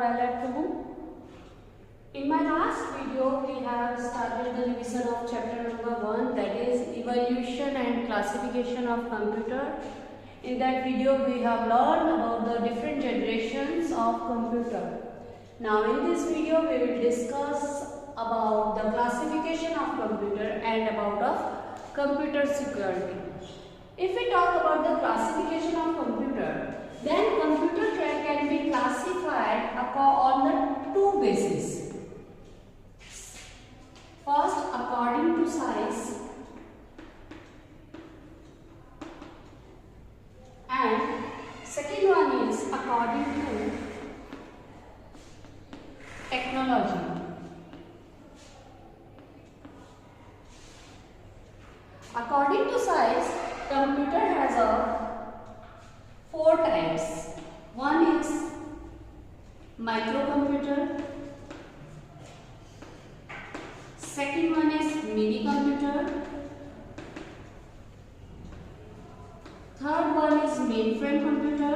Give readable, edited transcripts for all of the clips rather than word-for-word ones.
well at home. In my last video, we have started the revision of chapter number 1, that is evolution and classification of computer. In that video, we have learned about the different generations of computer. Now in this video, we will discuss about the classification of computer and about of computer security. If we talk about the classification of computer, then computer can be classified on the two bases. First, according to size, and second one is according to technology. According to size, computer has four types. One is microcomputer. Second one is mini computer. Third one is mainframe computer.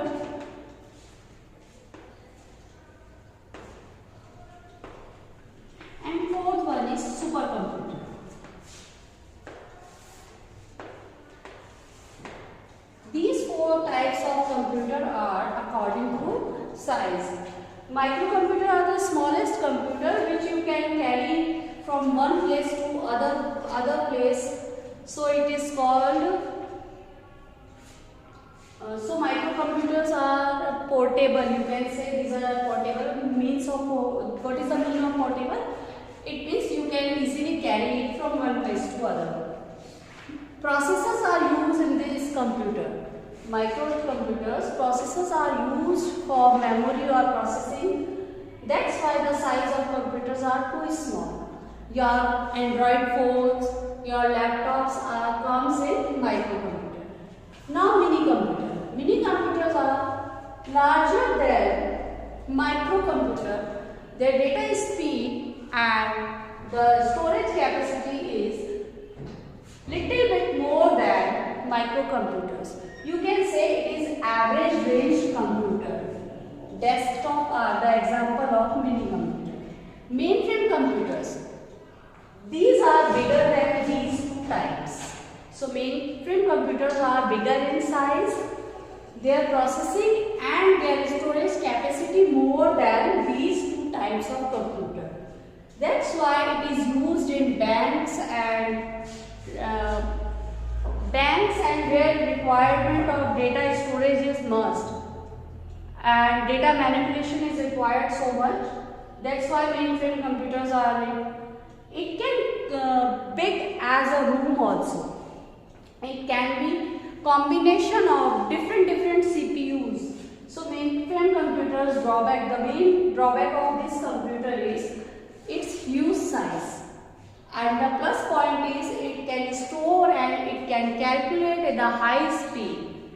And fourth one is supercomputer. These four types of computer are according to size. Microcomputer are the smallest computer which you can carry from one place to other place. So it is called. So microcomputers are portable. You can say these are portable. Means of what is the meaning of portable? It means you can easily carry it from one place to other. Processors are used in this computer. Microcomputers, processors are used for memory or processing. That's why the size of computers are too small. Your Android phones, your laptops comes in microcomputer. Now mini computer. Mini computers are larger than microcomputer. Their data speed and the storage capacity is little bit more than microcomputers. You can say it is average range computer. Desktop are the example of mini computer. Mainframe computers. These are bigger than these two types. So mainframe computers are bigger in size. Their processing and their storage capacity more than these two types of computer. That's why it is used in banks and where requirement of data storage is must and data manipulation is required so much. That's why mainframe computers are in. It can big as a room also. It can be combination of different CPUs. So mainframe computers the main drawback of this computer is its huge size. And the plus point is it can store and it can calculate at the high speed.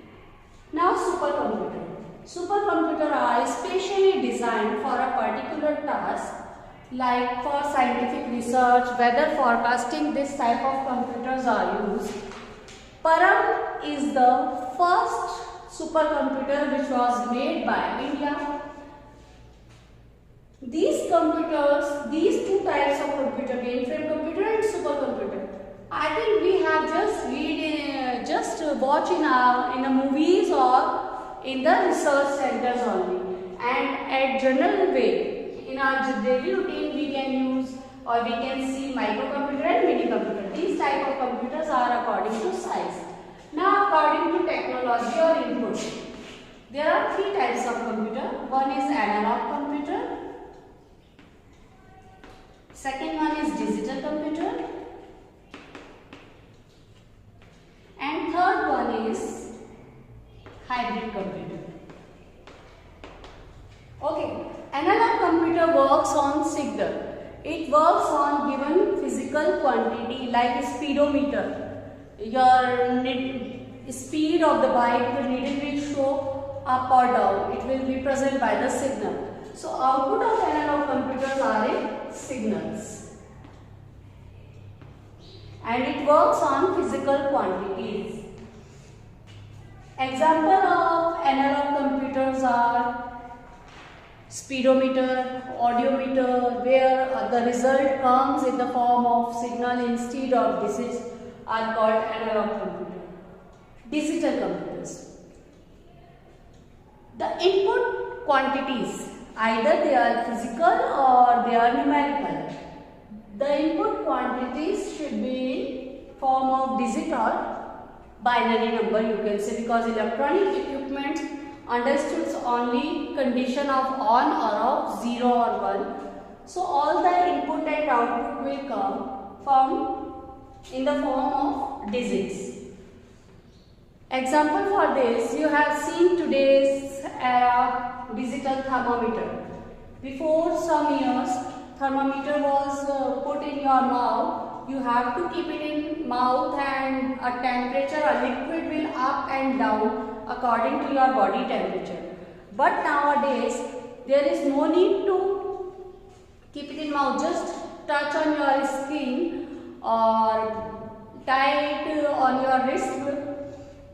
Now supercomputer. Supercomputer are specially designed for a particular task, like for scientific research, weather forecasting. This type of computers are used. Param is the first supercomputer which was made by India. These computers, these two types of computer, mainframe computer and supercomputer, I think we have just watch in the movies or in the research centers only. And at general way, in our daily routine, we can use or we can see microcomputer and mini computer. These type of computers are according to size. Now according to technology or input, there are three types of computer. One is analog computer. Second one is digital computer. And third one is hybrid computer. Okay, analog computer works on signal. It works on given physical quantity like speedometer. Your speed of the bike, the needle will show up or down. It will be present by the signal. So output of analog computers are in signals. And it works on physical quantities. Example of analog computers are speedometer, audiometer, where the result comes in the form of signal instead of digits, are called analog computer. Digital computers. The input quantities, either they are physical or they are numerical. The input quantities should be in form of digit or binary number, you can say, because electronic equipment understands only condition of on or off, 0 or 1. So all the input and output will come from in the form of digits. Example for this, you have seen today's era digital thermometer. Before some years, thermometer was put in your mouth. You have to keep it in mouth and a temperature, a liquid will up and down according to your body temperature. But nowadays, there is no need to keep it in mouth. Just touch on your skin or tie it on your wrist,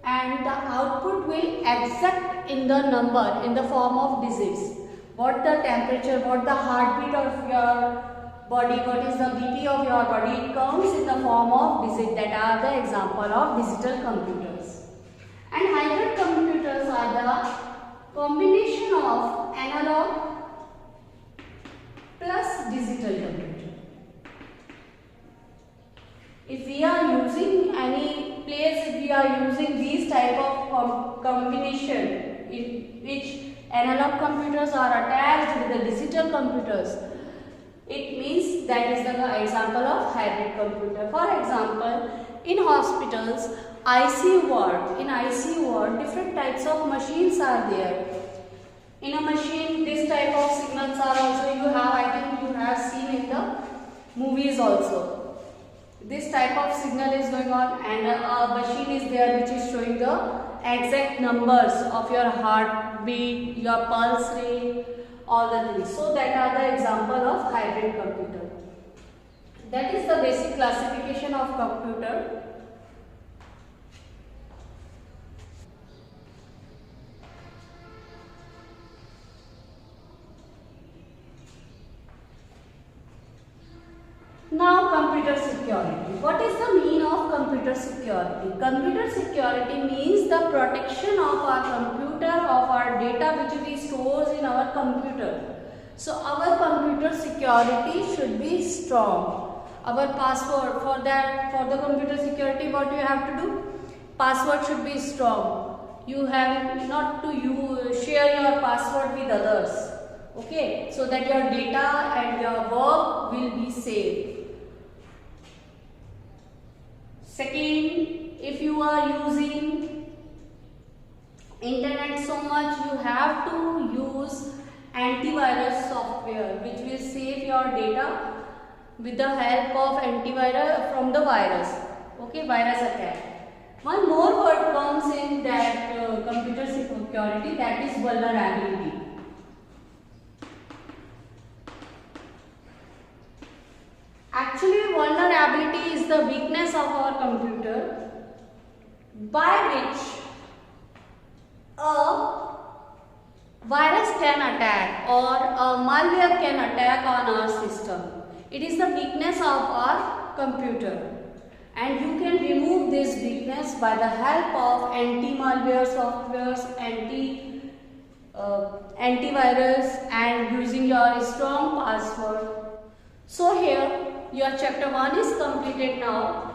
and the output will exact in the number, in the form of digits. What the temperature, what the heartbeat of your body, what is the BP of your body, it comes in the form of digits. That are the example of digital computers. And hybrid computers are the combination of analog plus digital computer. If we are using any place, if we are using these type of combination in which analog computers are attached with the digital computers, it means that is the example of hybrid computer. For example, in hospitals, ICU ward, in ICU ward, different types of machines are there. In a machine, this type of signals are also you have, I think you have seen in the movies also. This type of signal is going on, and a machine is there which is showing the exact numbers of your heartbeat, your pulse rate, all the things. So that are the example of hybrid computer. That is the basic classification of computer. Now computer security. What is the meaning of computer security? Computer security means the protection of our computer, of our data which we store in our computer. So our computer security should be strong. Our password, for that, for the computer security, what you have to do? Password should be strong. You have not to share your password with others. Okay, so that your data and your work will be safe. Second, if you are using internet so much, you have to use antivirus software which will save your data with the help of antivirus from the virus. Okay, virus attack. One more word comes in that computer security, that is vulnerability. Actually, vulnerability is the weakness of our computer by which a virus can attack or a malware can attack on our system. It is the weakness of our computer, and you can remove this weakness by the help of anti-malware softwares, antivirus, and using your strong password. So here your chapter 1 is completed now.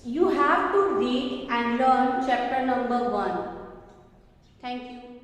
You have to read and learn chapter number 1. Thank you.